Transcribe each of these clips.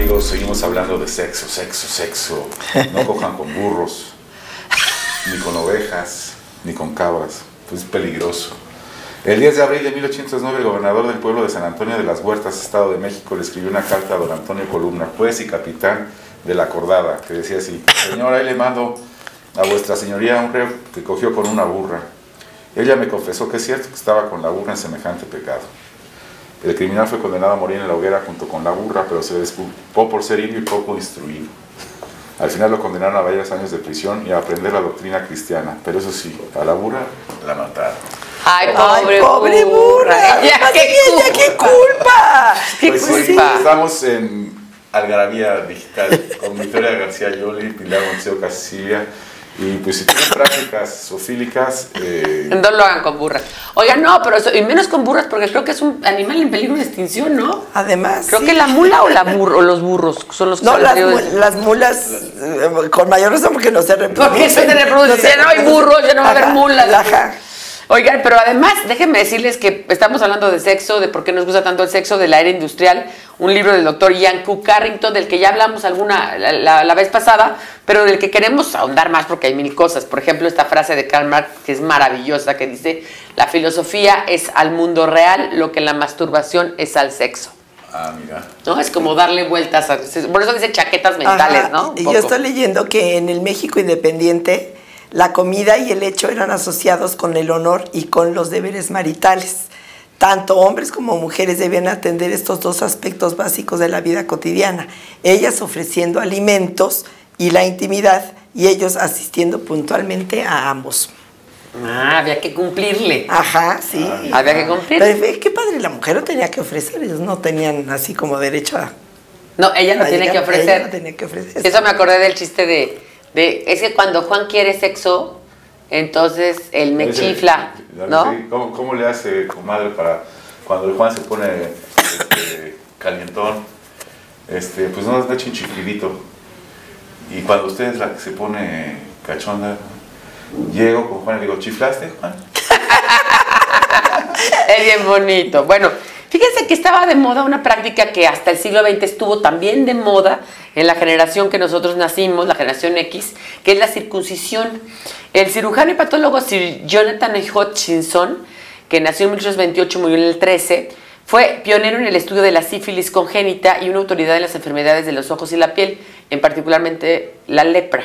amigos? Seguimos hablando de sexo, sexo, sexo. No cojan con burros, ni con ovejas, ni con cabras, pues es peligroso. El 10 de abril de 1809, el gobernador del pueblo de San Antonio de las Huertas, Estado de México, le escribió una carta a don Antonio Columna, juez y capitán de la Acordada, que decía así: señor, ahí le mando a vuestra señoría un reo que cogió con una burra. Ella me confesó que es cierto que estaba con la burra en semejante pecado. El criminal fue condenado a morir en la hoguera junto con la burra, pero se disculpó por ser indio y poco instruido. Al final lo condenaron a varios años de prisión y a aprender la doctrina cristiana, pero eso sí, a la burra la mataron. ¡Ay, pobre burra! ¡Qué culpa! Pues sí, estamos en Algarabía Digital con Victoria García Yoli, Pilar Montiel Casilla. Y pues si tienen prácticas zoofílicas... No lo hagan con burras. Oigan, no, pero eso, y menos con burras, porque creo que es un animal en peligro de extinción, ¿no? Además, creo que la mula o los burros son los que no, las mulas con mayor razón porque no se reproducen. Porque se reproducen, no hay burros, ya no va a haber mulas. Oigan, pero además, déjenme decirles que estamos hablando de sexo, de por qué nos gusta tanto el sexo, de la era industrial, un libro del doctor Ian Q. Carrington, del que ya hablamos la vez pasada, pero del que queremos ahondar más porque hay mil cosas. Por ejemplo, esta frase de Karl Marx, que es maravillosa, que dice: la filosofía es al mundo real lo que la masturbación es al sexo. Ah, mira. ¿No? Es como darle vueltas, por eso dice chaquetas mentales. Ajá, ¿no? Y yo estoy leyendo que en el México independiente la comida y el hecho eran asociados con el honor y con los deberes maritales. Tanto hombres como mujeres debían atender estos dos aspectos básicos de la vida cotidiana. Ellas ofreciendo alimentos y la intimidad, y ellos asistiendo puntualmente a ambos. Ah, había que cumplirle. Ajá, sí. Había que cumplirle. Pero qué padre, la mujer lo tenía que ofrecer, ellos no tenían así como derecho a... No, ella lo tiene que ofrecer. Ella no tenía que ofrecer. Eso me acordé del chiste es que cuando Juan quiere sexo, entonces él me chifla, ¿no? Sí. ¿Cómo le hace, comadre, para cuando el Juan se pone calientón? Pues no es chinchiflidito. Y cuando usted es la que se pone cachonda, llego con Juan y le digo: ¿chiflaste, Juan? Es bien bonito. Bueno, fíjense que estaba de moda una práctica que hasta el siglo XX estuvo también de moda en la generación que nosotros nacimos, la generación X, que es la circuncisión. El cirujano y patólogo Sir Jonathan Hutchinson, que nació en 1828 y murió en el 13, fue pionero en el estudio de la sífilis congénita y una autoridad en las enfermedades de los ojos y la piel, en particularmente la lepra.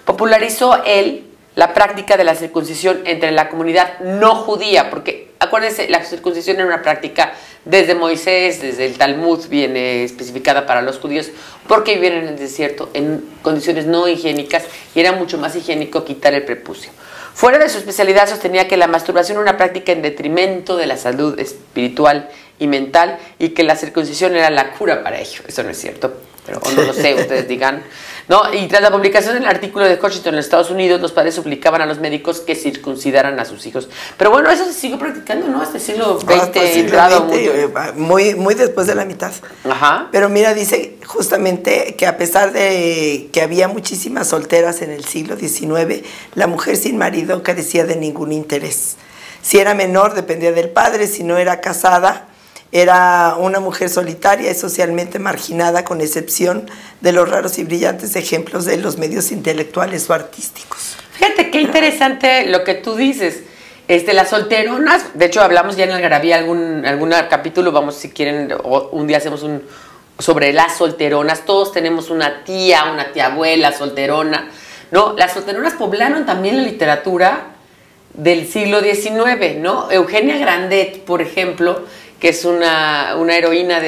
Popularizó él la práctica de la circuncisión entre la comunidad no judía, porque acuérdense, la circuncisión era una práctica desde Moisés, desde el Talmud viene especificada para los judíos, porque vivían en el desierto en condiciones no higiénicas y era mucho más higiénico quitar el prepucio. Fuera de su especialidad sostenía que la masturbación era una práctica en detrimento de la salud espiritual y mental y que la circuncisión era la cura para ello. Eso no es cierto, pero no lo sé, ustedes digan. ¿No? Y tras la publicación del artículo de Hutchinson en los Estados Unidos, los padres suplicaban a los médicos que circuncidaran a sus hijos. Pero bueno, eso se siguió practicando, ¿no? Hasta el siglo XX, muy después de la mitad. Ajá. Pero mira, dice justamente que a pesar de que había muchísimas solteras en el siglo XIX, la mujer sin marido carecía de ningún interés. Si era menor, dependía del padre; si no era casada, era una mujer solitaria y socialmente marginada, con excepción de los raros y brillantes ejemplos de los medios intelectuales o artísticos. Fíjate qué interesante lo que tú dices. Las solteronas, de hecho hablamos ya en Algarabía algún capítulo, vamos si quieren, un día hacemos sobre las solteronas. Todos tenemos una tía abuela solterona, ¿no? Las solteronas poblaron también la literatura del siglo XIX, ¿no? Eugenia Grandet, por ejemplo, que es una heroína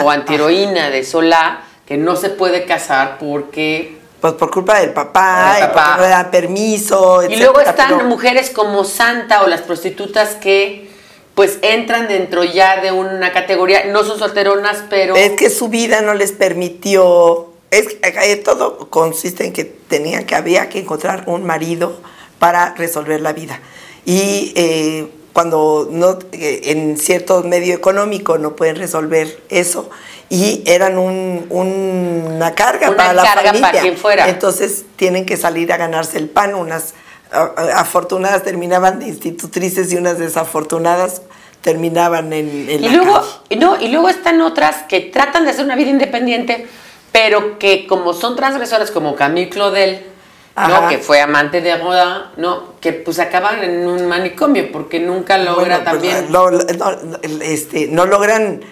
o antiheroína de Solá, que no se puede casar porque... Pues por culpa del papá, y porque no le dan permiso, etc. Y luego están mujeres como Santa o las prostitutas que pues entran dentro ya de una categoría, no son solteronas, pero... Es que su vida no les permitió... todo consiste en que había que encontrar un marido para resolver la vida. Y cuando no, en cierto medio económico no pueden resolver eso, y eran una carga para la familia, para quien fuera. Entonces tienen que salir a ganarse el pan. Unas afortunadas terminaban de institutrices y unas desafortunadas terminaban en Y la luego, calle. y luego están otras que tratan de hacer una vida independiente, pero que como son transgresoras, como Camille Claudel, Ajá. ¿no? Que fue amante de Rodin, ¿no? Que pues acaban en un manicomio porque nunca logra Bueno, pues, también. no logran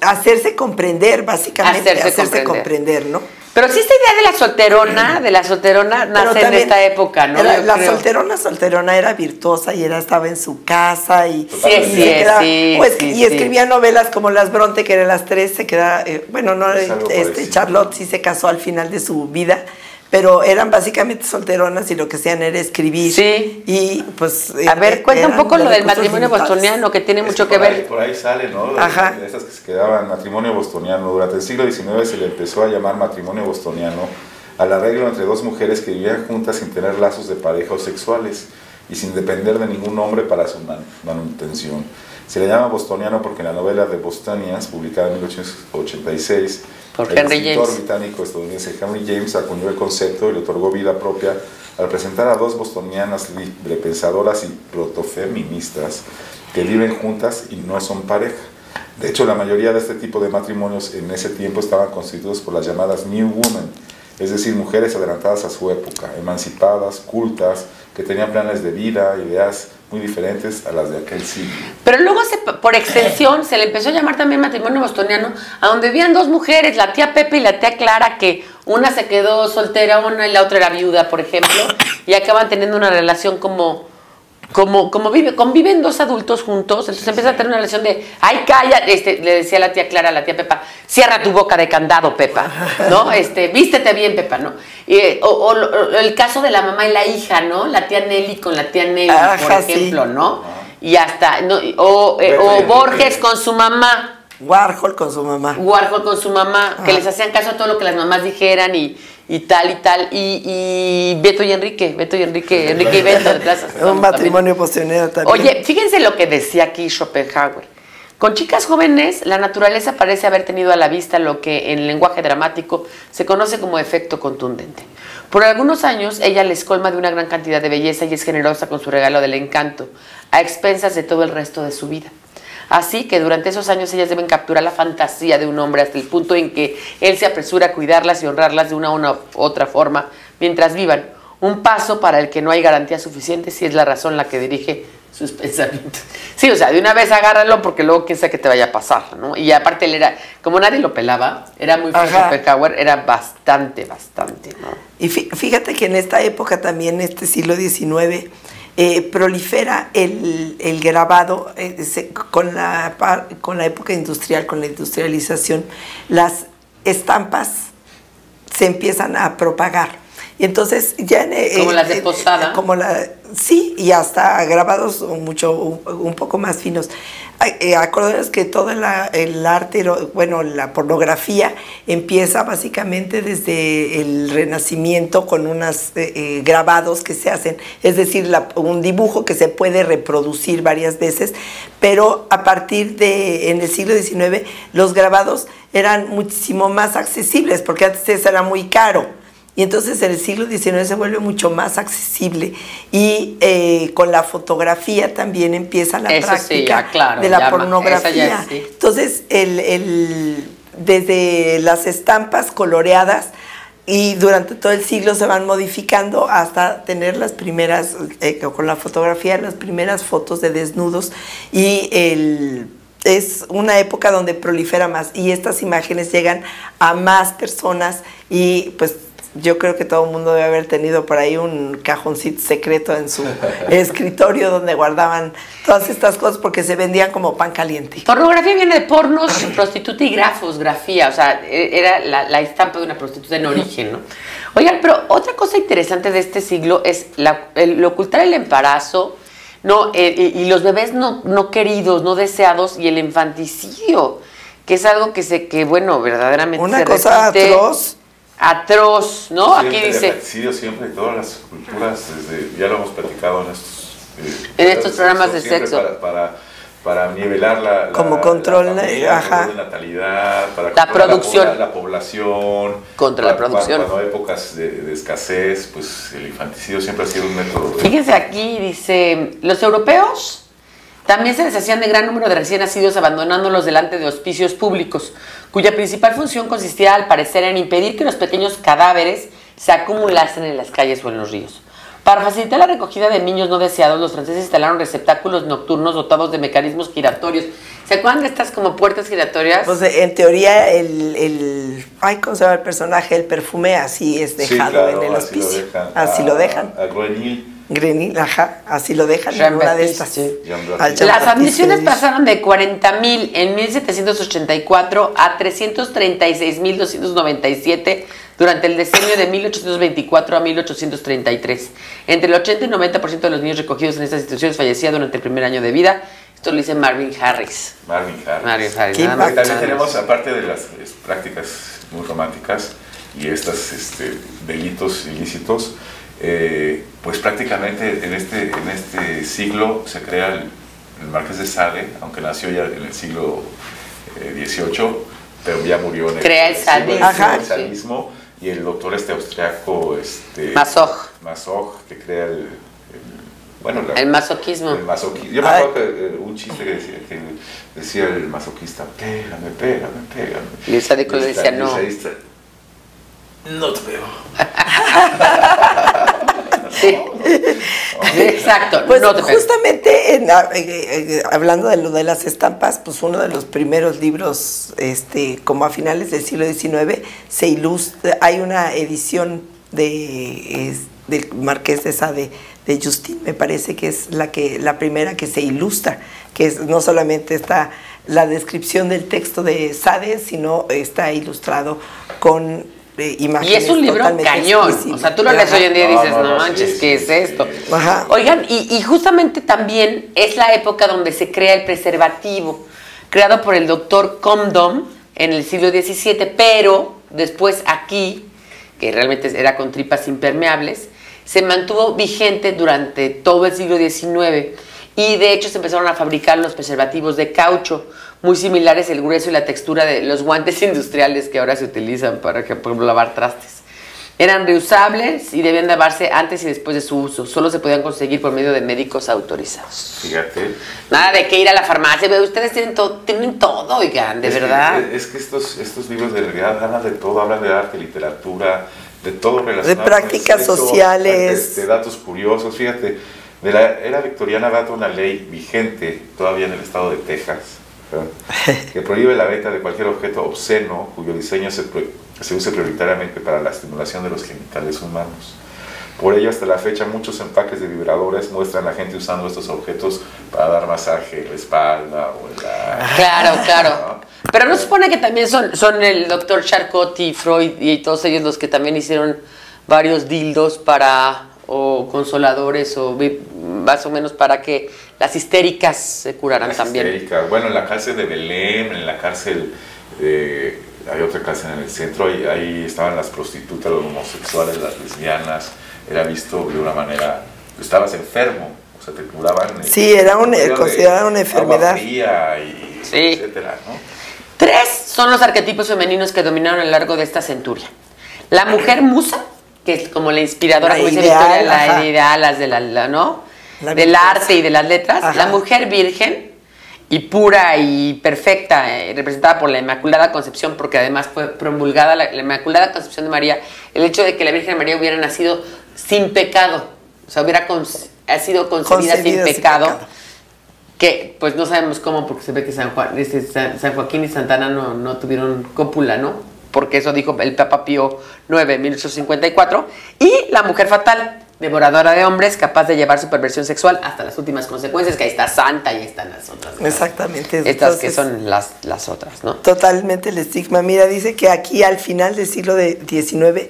hacerse comprender, básicamente, Hacerse comprender, ¿no? Pero sí esta idea de la solterona Pero nace en también esta época, ¿no? Yo La creo. solterona era virtuosa y estaba en su casa y, Sí, y sí, se quedaba- sí, pues, sí, y sí. escribía novelas como Las Bronte, que eran las tres, se quedaba, bueno, no, Es algo parecido. Charlotte sí se casó al final de su vida, pero eran básicamente solteronas y lo que hacían era escribir. Sí. Y pues... A ver, cuenta un eran poco de lo del recursos matrimonio limitados. bostoniano, que tiene Es mucho que que ver. por ahí sale, ¿no? Ajá. De esas que se quedaban, matrimonio bostoniano. Durante el siglo XIX se le empezó a llamar matrimonio bostoniano al arreglo entre dos mujeres que vivían juntas sin tener lazos de pareja o sexuales y sin depender de ningún hombre para su manutención. Se le llama bostoniano porque en la novela de Bostonians, publicada en 1886, Por el Henry escritor James. británico-estadounidense Henry James acuñó el concepto y le otorgó vida propia al presentar a dos bostonianas librepensadoras y protofeministas que viven juntas y no son pareja. De hecho, la mayoría de este tipo de matrimonios en ese tiempo estaban constituidos por las llamadas New Women, es decir, mujeres adelantadas a su época, emancipadas, cultas, que tenían planes de vida, ideas muy diferentes a las de aquel siglo. Pero luego, por extensión, se le empezó a llamar también matrimonio bostoniano, a donde vivían dos mujeres, la tía Pepe y la tía Clara, que una se quedó soltera, una y la otra era viuda, por ejemplo, y acaban teniendo una relación conviven dos adultos juntos, entonces empieza a tener una relación de, ay, calla, le decía la tía Clara a la tía Pepa, cierra tu boca de candado, Pepa, ¿no? Vístete bien, Pepa, ¿no? O el caso de la mamá y la hija, ¿no? La tía Nelly con la tía Nelly, por Ajá, sí. ejemplo, ¿no? Y hasta, ¿no? O Borges con su mamá. Warhol con su mamá. Warhol con su mamá, que Ah. les hacían caso a todo lo que las mamás dijeran y tal y tal. Y Beto y Enrique y Beto, de Plaza Sésamo Un matrimonio bostoniano también. Oye, fíjense lo que decía aquí Schopenhauer. Con chicas jóvenes, la naturaleza parece haber tenido a la vista lo que en lenguaje dramático se conoce como efecto contundente. Por algunos años, ella les colma de una gran cantidad de belleza y es generosa con su regalo del encanto, a expensas de todo el resto de su vida. Así que durante esos años ellas deben capturar la fantasía de un hombre hasta el punto en que él se apresura a cuidarlas y honrarlas de una u otra forma mientras vivan. Un paso para el que no hay garantía suficiente si es la razón la que dirige sus pensamientos. Sí, o sea, de una vez agárralo porque luego quién sabe qué te vaya a pasar, ¿no? Y aparte él era, como nadie lo pelaba, era muy feo. Schopenhauer, era bastante, ¿no? Y fíjate que en esta época también, este siglo XIX, prolifera el grabado con la época industrial, con la industrialización, las estampas se empiezan a propagar. Y entonces ya como las de posada. Sí, y hasta grabados un poco más finos. Acordaros que todo el arte, bueno, la pornografía empieza básicamente desde el Renacimiento con unos grabados que se hacen, es decir, un dibujo que se puede reproducir varias veces, pero a partir en el siglo XIX los grabados eran muchísimo más accesibles, porque antes era muy caro. Y entonces en el siglo XIX se vuelve mucho más accesible y con la fotografía también empieza la práctica de la pornografía. Sí. Entonces, desde las estampas coloreadas y durante todo el siglo se van modificando hasta tener las primeras, con la fotografía, las primeras fotos de desnudos y es una época donde prolifera más y estas imágenes llegan a más personas y pues yo creo que todo el mundo debe haber tenido por ahí un cajoncito secreto en su escritorio donde guardaban todas estas cosas porque se vendían como pan caliente. Pornografía viene de pornos, prostituta y grafosgrafía, o sea, era la estampa de una prostituta en origen, ¿no? Oigan, pero otra cosa interesante de este siglo es el ocultar el embarazo, ¿no? Y los bebés no queridos, no deseados y el infanticidio, que es algo que bueno, verdaderamente una cosa atroz, ¿no? Siempre, aquí dice. El siempre en todas las culturas, ya lo hemos platicado en estos programas de sexo. Para nivelar como control, la natalidad, para la producción, la población, contra la producción. Cuando hay épocas de escasez, pues el infanticidio siempre ha sido un método. Fíjense aquí, dice, los europeos También se deshacían de gran número de recién nacidos abandonándolos delante de hospicios públicos, cuya principal función consistía al parecer en impedir que los pequeños cadáveres se acumulasen en las calles o en los ríos. Para facilitar la recogida de niños no deseados, los franceses instalaron receptáculos nocturnos dotados de mecanismos giratorios. ¿Se acuerdan de estas como puertas giratorias? Pues en teoría ay, ¿cómo se llama el personaje? El perfume así es dejado, sí, claro, en el hospicio. Así lo dejan. A Grenil, ajá, así lo dejan en una de estas. Sí. Las admisiones pasaron de 40,000 en 1784 a 336,297 durante el decenio de 1824 a 1833. Entre el 80 y 90% de los niños recogidos en estas instituciones fallecía durante el primer año de vida. Esto lo dice Marvin Harris. Marvin Harris. También tenemos, aparte de las prácticas muy románticas y estos delitos ilícitos, pues prácticamente en este siglo se crea el Marqués de Sade, aunque nació ya en el siglo XVIII, pero ya murió en el sadismo, y el doctor austriaco Masoch, que crea el masoquismo. El masoquismo. Yo me acuerdo que un chiste que decía el masoquista, pégame. Y el sádico le decía no. No te veo. Sí. Exacto. Pues no te justamente hablando de lo de las estampas, pues uno de los primeros libros, como a finales del siglo XIX, se ilustra, hay una edición del Marqués de Sade, de Justin, me parece que es la primera que se ilustra, que no solamente está la descripción del texto de Sade, sino está ilustrado con imágenes. Y es un libro cañón, o sea, tú lo lees hoy en día y dices, no manches, ¿qué es esto? Ajá. Oigan, y justamente también es la época donde se crea el preservativo, creado por el doctor Condom en el siglo XVII, pero después aquí, que realmente era con tripas impermeables, se mantuvo vigente durante todo el siglo XIX y de hecho se empezaron a fabricar los preservativos de caucho, muy similares el grueso y la textura de los guantes industriales que ahora se utilizan para, por ejemplo, lavar trastes. Eran reusables y debían lavarse antes y después de su uso. Solo se podían conseguir por medio de médicos autorizados. Fíjate. Nada de que ir a la farmacia. Ustedes tienen todo, oigan, de verdad. Es que estos libros de realidad hablan de todo, hablan de arte, literatura, de todo relacionado de prácticas con el sexo, sociales. De datos curiosos. Fíjate, de la era victoriana data una ley vigente todavía en el estado de Texas, ¿verdad? Que prohíbe la venta de cualquier objeto obsceno cuyo diseño se use prioritariamente para la estimulación de los genitales humanos. Por ello, hasta la fecha, muchos empaques de vibradores muestran a la gente usando estos objetos para dar masaje en la espalda o en la... Claro. ¿No? Pero no se supone que también son el doctor Charcot y Freud y todos ellos los que también hicieron varios dildos o consoladores o más o menos para que las histéricas se curaran también. Histéricas. Bueno, en la cárcel de Belém, en la cárcel hay otra cárcel en el centro, ahí estaban las prostitutas, los homosexuales, las lesbianas. Era visto de una manera, estabas enfermo, o sea, te curaban. Sí, era considerada una enfermedad. Agua fría y sí. etcétera, ¿no? 3 son los arquetipos femeninos que dominaron a lo largo de esta centuria. La mujer musa, que es como la inspiradora, como dice Victoria, la ideal, las de ¿no? Del arte y de las letras. Ajá. La mujer virgen y pura y perfecta, representada por la Inmaculada Concepción, porque además fue promulgada la Inmaculada Concepción de María, el hecho de que la Virgen María hubiera nacido sin pecado, o sea, ha sido concebida sin pecado, que pues no sabemos cómo, porque se ve que San Joaquín y Santa Ana no tuvieron cópula, ¿no? Porque eso dijo el Papa Pío IX en 1854, y la mujer fatal, devoradora de hombres, capaz de llevar su perversión sexual hasta las últimas consecuencias, que ahí está Santa y ahí están las otras. Exactamente. Estas que son las otras, ¿no? Totalmente el estigma. Mira, dice que aquí al final del siglo XIX,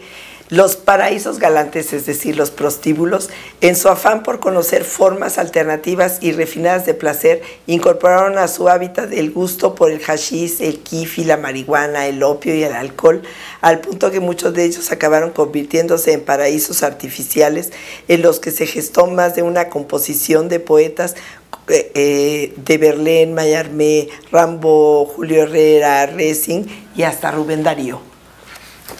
los paraísos galantes, es decir, los prostíbulos, en su afán por conocer formas alternativas y refinadas de placer, incorporaron a su hábitat el gusto por el hashish, el kifi, la marihuana, el opio y el alcohol, al punto que muchos de ellos acabaron convirtiéndose en paraísos artificiales en los que se gestó más de una composición de poetas de Verlaine, Mallarmé, Rimbaud, Julio Herrera, Racine y hasta Rubén Darío.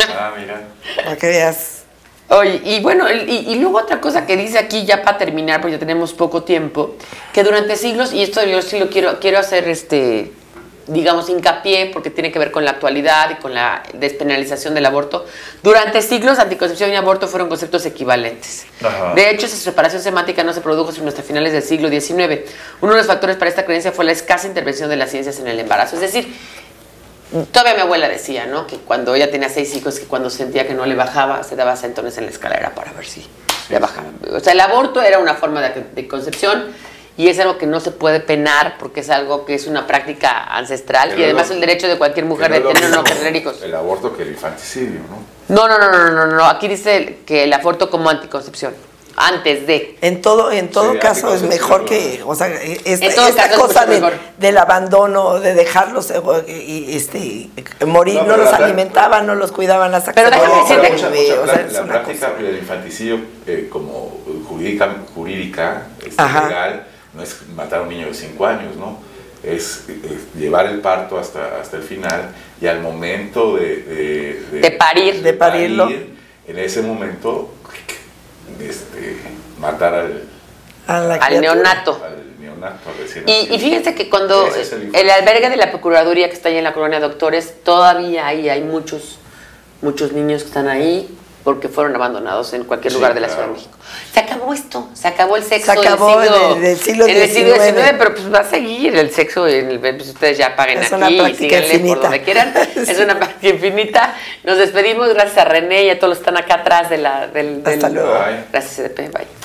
Ah, mira. Para que veas. Oye, y bueno, y luego otra cosa que dice aquí, ya para terminar, porque ya tenemos poco tiempo, que durante siglos, y esto yo sí lo quiero hacer, digamos, hincapié, porque tiene que ver con la actualidad y con la despenalización del aborto. Durante siglos, anticoncepción y aborto fueron conceptos equivalentes. Ajá. De hecho, esa separación semántica no se produjo sino hasta finales del siglo XIX. Uno de los factores para esta creencia fue la escasa intervención de las ciencias en el embarazo. Es decir, todavía mi abuela decía, ¿no?, que cuando ella tenía 6 hijos, que cuando sentía que no le bajaba, se daba sentones en la escalera para ver si le bajaba. O sea, el aborto era una forma de concepción y es algo que no se puede penar porque es algo que es una práctica ancestral. Pero y además el derecho de cualquier mujer de tener o no tener hijos. El aborto que el infanticidio, ¿no? No. Aquí dice que el aborto como anticoncepción. Antes de. En todo Sí, caso es mejor que, o sea, En todo esta caso es cosa mucho mejor. del abandono, de dejarlos morir, No, no pero los la- alimentaban, no los cuidaban hasta que Pero se déjame morían, decirte- bebé, o sea, es la una práctica cosa. del infanticidio como jurídica Ajá. legal, no es matar a un niño de 5 años, ¿no? Es llevar el parto hasta el final y al momento De parir. De parirlo. en ese momento matar Al Al neonato. al neonato, al recién Y nacido. fíjense que cuando Ese es el el albergue de la Procuraduría que está ahí en la Colonia Doctores, todavía ahí hay muchos niños que están ahí porque fueron abandonados en cualquier Sí, lugar de la Ciudad de claro. México. Se acabó esto, se acabó el sexo Se acabó del siglo en el siglo XIX. XIX, pero pues va a seguir el sexo, pues ustedes ya paguen Es aquí una y práctica síganle por infinita. donde quieran. Es Sí. una práctica infinita. Nos despedimos, gracias a René y a todos los que están acá atrás del Hasta luego. Bye. Gracias, CDP, bye.